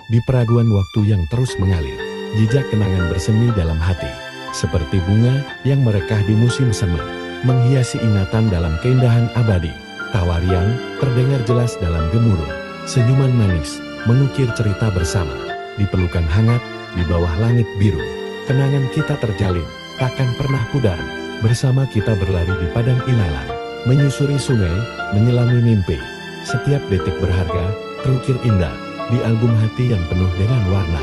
Di peraduan waktu yang terus mengalir, jejak kenangan bersemi dalam hati. Seperti bunga yang merekah di musim semi, menghiasi ingatan dalam keindahan abadi. Tawa riang terdengar jelas dalam gemuruh. Senyuman manis mengukir cerita bersama. Di pelukan hangat, di bawah langit biru, kenangan kita terjalin, takkan pernah pudar. Bersama kita berlari di padang ilalang, menyusuri sungai, menyelami mimpi. Setiap detik berharga, terukir indah, di album hati yang penuh dengan warna.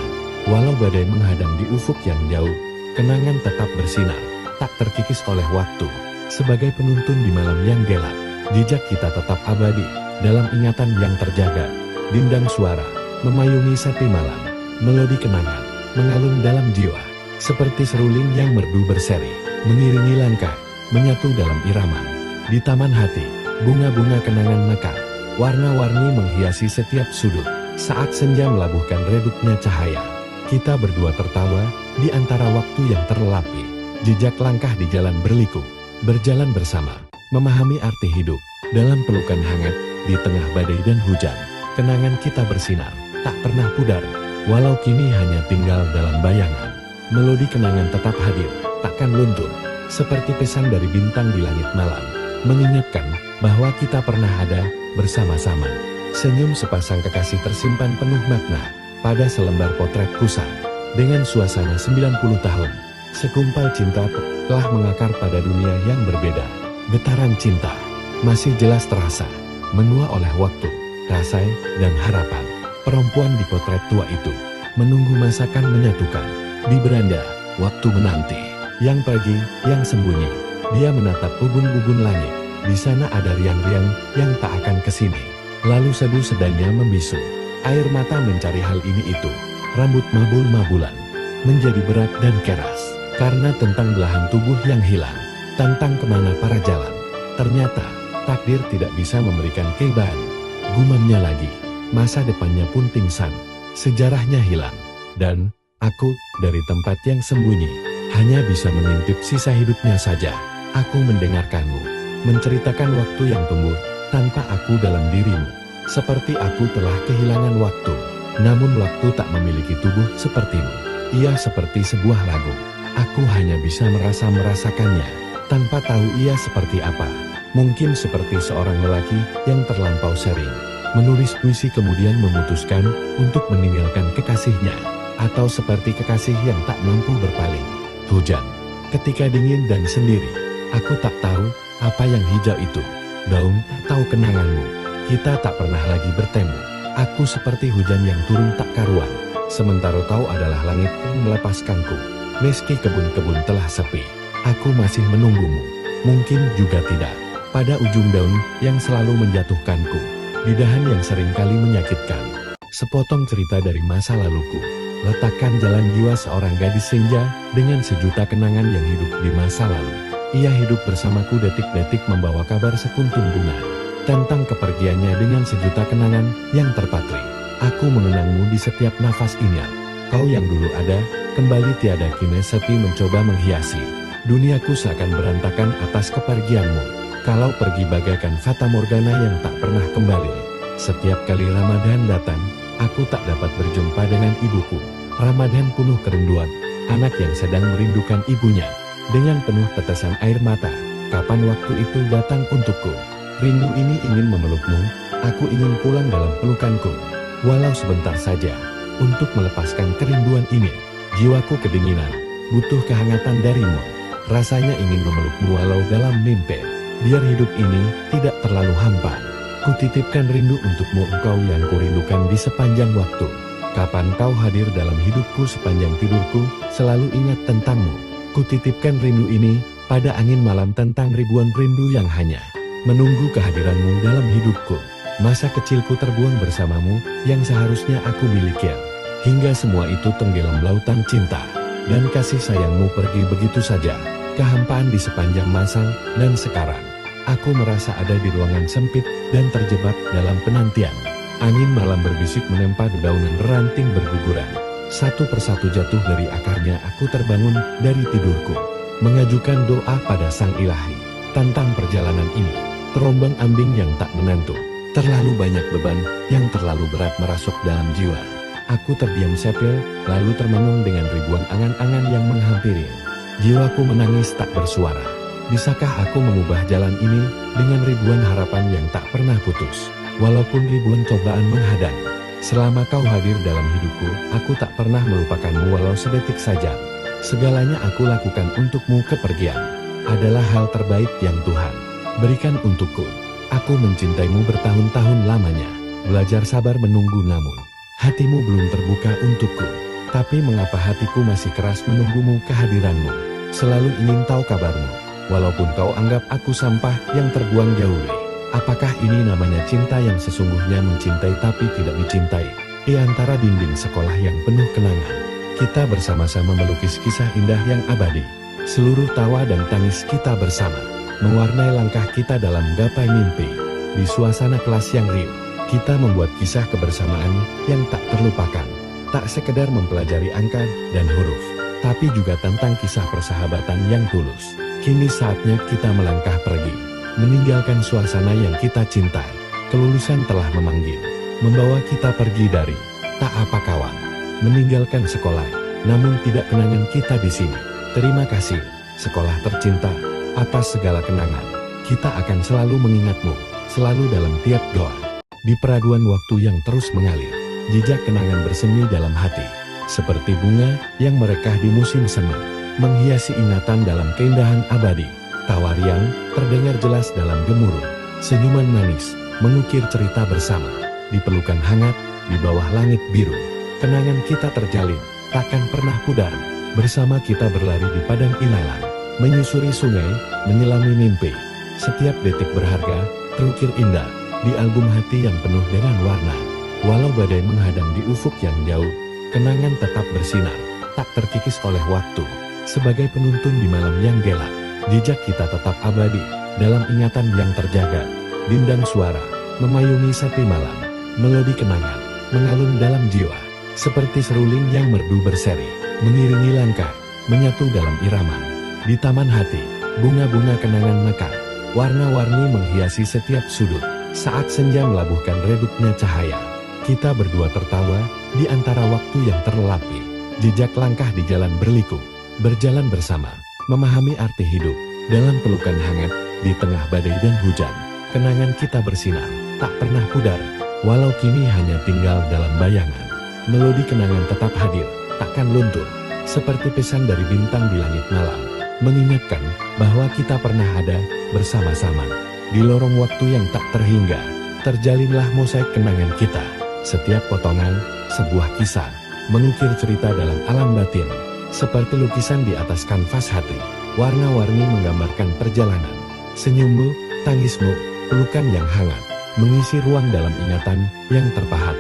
Walau badai menghadang di ufuk yang jauh, kenangan tetap bersinar, tak terkikis oleh waktu. Sebagai penuntun di malam yang gelap, jejak kita tetap abadi, dalam ingatan yang terjaga. Dindang suara, memayungi sepi malam, melodi kenangan, mengalun dalam jiwa. Seperti seruling yang merdu berseri, mengiringi langkah, menyatu dalam irama. Di taman hati, bunga-bunga kenangan mekar, warna-warni menghiasi setiap sudut. Saat senja melabuhkan redupnya cahaya, kita berdua tertawa di antara waktu yang terlelapi. Jejak langkah di jalan berliku, berjalan bersama, memahami arti hidup. Dalam pelukan hangat, di tengah badai dan hujan, kenangan kita bersinar, tak pernah pudar. Walau kini hanya tinggal dalam bayangan, melodi kenangan tetap hadir, takkan luntur. Seperti pesan dari bintang di langit malam, mengingatkan bahwa kita pernah ada bersama-sama. Senyum sepasang kekasih tersimpan penuh makna pada selembar potret kusam. Dengan suasana 90 tahun, segumpal cinta telah mengakar pada dunia yang berbeda. Getaran cinta masih jelas terasa, menua oleh waktu, rasa dan harapan. Perempuan di potret tua itu menunggu masakan menyatukan. Di beranda, waktu menanti. Yang pagi, yang sembunyi, dia menatap ubun-ubun langit. Di sana ada riang-riang yang tak akan kesini. Lalu sedu sedanya membisu. Air mata mencari hal ini itu. Rambut mabul-mabulan menjadi berat dan keras, karena tentang belahan tubuh yang hilang. Tentang kemana para jalan. Ternyata, takdir tidak bisa memberikan keibahan. Gumamnya lagi, masa depannya pun pingsan. Sejarahnya hilang. Dan aku, dari tempat yang sembunyi, hanya bisa mengintip sisa hidupnya saja. Aku mendengarkanmu, menceritakan waktu yang tumbuh tanpa aku dalam dirimu. Seperti aku telah kehilangan waktu, namun waktu tak memiliki tubuh sepertimu. Ia seperti sebuah lagu, aku hanya bisa merasakannya, tanpa tahu ia seperti apa. Mungkin seperti seorang lelaki yang terlampau sering menulis puisi kemudian memutuskan untuk meninggalkan kekasihnya. Atau seperti kekasih yang tak mampu berpaling. Hujan, ketika dingin dan sendiri, aku tak tahu apa yang hijau itu. Daun, tahu kenanganmu, kita tak pernah lagi bertemu. Aku seperti hujan yang turun tak karuan, sementara kau adalah langit yang melepaskanku. Meski kebun-kebun telah sepi, aku masih menunggumu. Mungkin juga tidak. Pada ujung daun yang selalu menjatuhkanku, di dahan yang seringkali menyakitkan. Sepotong cerita dari masa laluku. Letakkan jalan jiwa seorang gadis senja dengan sejuta kenangan yang hidup di masa lalu. Ia hidup bersamaku detik-detik membawa kabar sekuntum bunga. Tentang kepergiannya dengan sejuta kenangan yang terpatri. Aku mengenangmu di setiap nafas ingat. Kau yang dulu ada, kembali tiada kini sepi mencoba menghiasi. Duniaku seakan berantakan atas kepergianmu. Kalau pergi bagaikan fata morgana yang tak pernah kembali. Setiap kali Ramadan datang, aku tak dapat berjumpa dengan ibuku. Ramadan penuh kerinduan, anak yang sedang merindukan ibunya. Dengan penuh tetesan air mata, kapan waktu itu datang untukku. Rindu ini ingin memelukmu, aku ingin pulang dalam pelukanku. Walau sebentar saja, untuk melepaskan kerinduan ini. Jiwaku kedinginan, butuh kehangatan darimu. Rasanya ingin memelukmu walau dalam mimpi. Biar hidup ini tidak terlalu hampa. Kutitipkan rindu untukmu, engkau yang kurindukan di sepanjang waktu. Kapan kau hadir dalam hidupku sepanjang tidurku, selalu ingat tentangmu. Kutitipkan rindu ini pada angin malam tentang ribuan rindu yang hanya menunggu kehadiranmu dalam hidupku. Masa kecilku terbuang bersamamu yang seharusnya aku miliki. Hingga semua itu tenggelam lautan cinta. Dan kasih sayangmu pergi begitu saja. Kehampaan di sepanjang masa dan sekarang. Aku merasa ada di ruangan sempit dan terjebak dalam penantian. Angin malam berbisik menempa dedaunan ranting berguguran. Satu persatu jatuh dari akarnya aku terbangun dari tidurku. Mengajukan doa pada Sang Ilahi. Tentang perjalanan ini. Terombang ambing yang tak menentu. Terlalu banyak beban yang terlalu berat merasuk dalam jiwa. Aku terdiam sepil, lalu termenung dengan ribuan angan-angan yang menghampiri. Jiwaku menangis tak bersuara. Bisakah aku mengubah jalan ini dengan ribuan harapan yang tak pernah putus? Walaupun ribuan cobaan menghadang. Selama kau hadir dalam hidupku, aku tak pernah melupakanmu walau sedetik saja. Segalanya aku lakukan untukmu, kepergian adalah hal terbaik yang Tuhan berikan untukku. Aku mencintaimu bertahun-tahun lamanya. Belajar sabar menunggu namun hatimu belum terbuka untukku. Tapi mengapa hatiku masih keras menunggumu, kehadiranmu? Selalu ingin tahu kabarmu. Walaupun kau anggap aku sampah yang terbuang jauh. Apakah ini namanya cinta yang sesungguhnya, mencintai tapi tidak dicintai? Di antara dinding sekolah yang penuh kenangan, kita bersama-sama melukis kisah indah yang abadi. Seluruh tawa dan tangis kita bersama mewarnai langkah kita dalam gapai mimpi. Di suasana kelas yang riuh, kita membuat kisah kebersamaan yang tak terlupakan. Tak sekedar mempelajari angka dan huruf, tapi juga tentang kisah persahabatan yang tulus. Kini saatnya kita melangkah pergi, meninggalkan suasana yang kita cintai. Kelulusan telah memanggil, membawa kita pergi dari tak apa kawan. Meninggalkan sekolah, namun tidak kenangan kita di sini. Terima kasih, sekolah tercinta, atas segala kenangan. Kita akan selalu mengingatmu, selalu dalam tiap doa. Di peraduan waktu yang terus mengalir, jejak kenangan bersemi dalam hati, seperti bunga yang merekah di musim semi, menghiasi ingatan dalam keindahan abadi. Tawa riang terdengar jelas dalam gemuruh, senyuman manis mengukir cerita bersama, di pelukan hangat di bawah langit biru. Kenangan kita terjalin, takkan pernah pudar. Bersama kita berlari di padang ilalang, menyusuri sungai, menyelami mimpi. Setiap detik berharga, terukir indah di album hati yang penuh dengan warna. Walau badai menghadang di ufuk yang jauh, kenangan tetap bersinar, tak terkikis oleh waktu. Sebagai penuntun di malam yang gelap, jejak kita tetap abadi dalam ingatan yang terjaga. Dindang suara memayungi sepi malam, melodi kenangan mengalun dalam jiwa, seperti seruling yang merdu berseri, mengiringi langkah, menyatu dalam irama. Di taman hati, bunga-bunga kenangan mekar, warna-warni menghiasi setiap sudut. Saat senja melabuhkan redupnya cahaya, kita berdua tertawa di antara waktu yang terlelapi. Jejak langkah di jalan berliku, berjalan bersama, memahami arti hidup dalam pelukan hangat di tengah badai dan hujan. Kenangan kita bersinar, tak pernah pudar, walau kini hanya tinggal dalam bayangan. Melodi kenangan tetap hadir, takkan luntur, seperti pesan dari bintang di langit malam, mengingatkan bahwa kita pernah ada bersama-sama. Di lorong waktu yang tak terhingga, terjalinlah mosaik kenangan kita. Setiap potongan, sebuah kisah, mengukir cerita dalam alam batin. Seperti lukisan di atas kanvas hati, warna-warni menggambarkan perjalanan. Senyummu, tangismu, pelukan yang hangat, mengisi ruang dalam ingatan yang terpahat.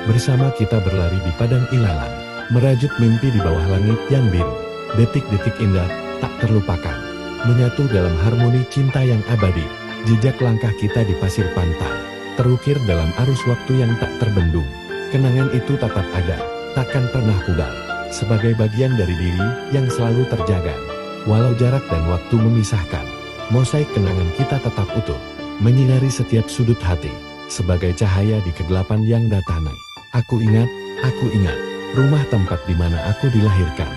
Bersama kita berlari di padang ilalang, merajut mimpi di bawah langit yang biru. Detik-detik indah, tak terlupakan, menyatu dalam harmoni cinta yang abadi. Jejak langkah kita di pasir pantai, terukir dalam arus waktu yang tak terbendung. Kenangan itu tetap ada, takkan pernah pudar, sebagai bagian dari diri yang selalu terjaga. Walau jarak dan waktu memisahkan, mosaik kenangan kita tetap utuh, menyinari setiap sudut hati, sebagai cahaya di kegelapan yang datang. Aku ingat, rumah tempat di mana aku dilahirkan.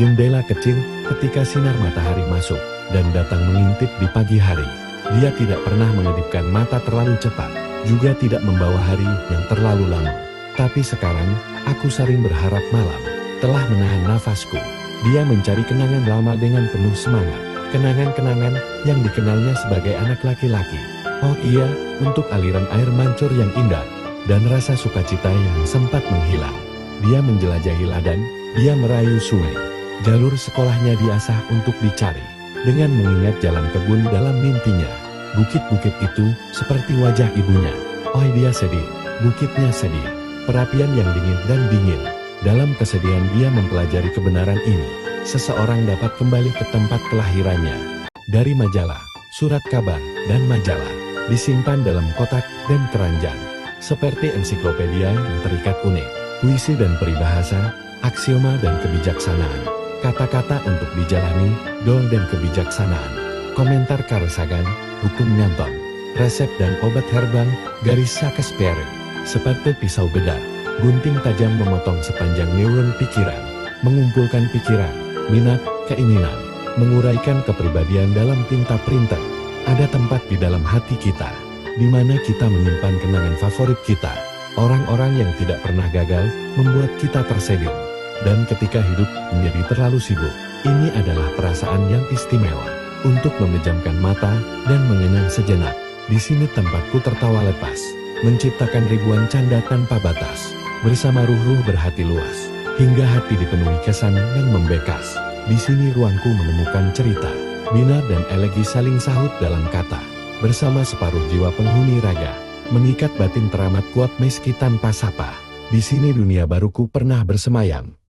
Jendela kecil ketika sinar matahari masuk, dan datang mengintip di pagi hari. Dia tidak pernah mengedipkan mata terlalu cepat, juga tidak membawa hari yang terlalu lama. Tapi sekarang, aku sering berharap malam telah menahan nafasku. Dia mencari kenangan lama dengan penuh semangat. Kenangan-kenangan yang dikenalnya sebagai anak laki-laki. Oh iya, untuk aliran air mancur yang indah, dan rasa sukacita yang sempat menghilang. Dia menjelajahi ladang, dia merayu sungai. Jalur sekolahnya diasah untuk dicari, dengan mengingat jalan kebun dalam mimpinya. Bukit-bukit itu seperti wajah ibunya. Oh dia sedih, bukitnya sedih. Perapian yang dingin. Dalam kesedihan dia mempelajari kebenaran ini. Seseorang dapat kembali ke tempat kelahirannya. Dari majalah, surat kabar, dan majalah, disimpan dalam kotak dan keranjang. Seperti ensiklopedia yang terikat unik. Puisi dan peribahasa, aksioma dan kebijaksanaan. Kata-kata untuk dijalani, doa dan kebijaksanaan. Komentar Carl Sagan, hukum Newton, resep dan obat herbal, garis Shakespeare, seperti pisau bedah, Gunting tajam memotong sepanjang neuron pikiran, mengumpulkan pikiran, minat, keinginan, menguraikan kepribadian dalam tinta printer. Ada tempat di dalam hati kita, di mana kita menyimpan kenangan favorit kita. Orang-orang yang tidak pernah gagal membuat kita tersenyum. Dan ketika hidup menjadi terlalu sibuk, ini adalah perasaan yang istimewa untuk memejamkan mata dan mengenang sejenak. Di sini tempatku tertawa lepas, menciptakan ribuan canda tanpa batas, bersama ruh-ruh berhati luas, hingga hati dipenuhi kesan yang membekas. Di sini ruangku menemukan cerita, bina dan elegi saling sahut dalam kata, bersama separuh jiwa penghuni raga, mengikat batin teramat kuat meski tanpa sapa. Di sini dunia baruku pernah bersemayam.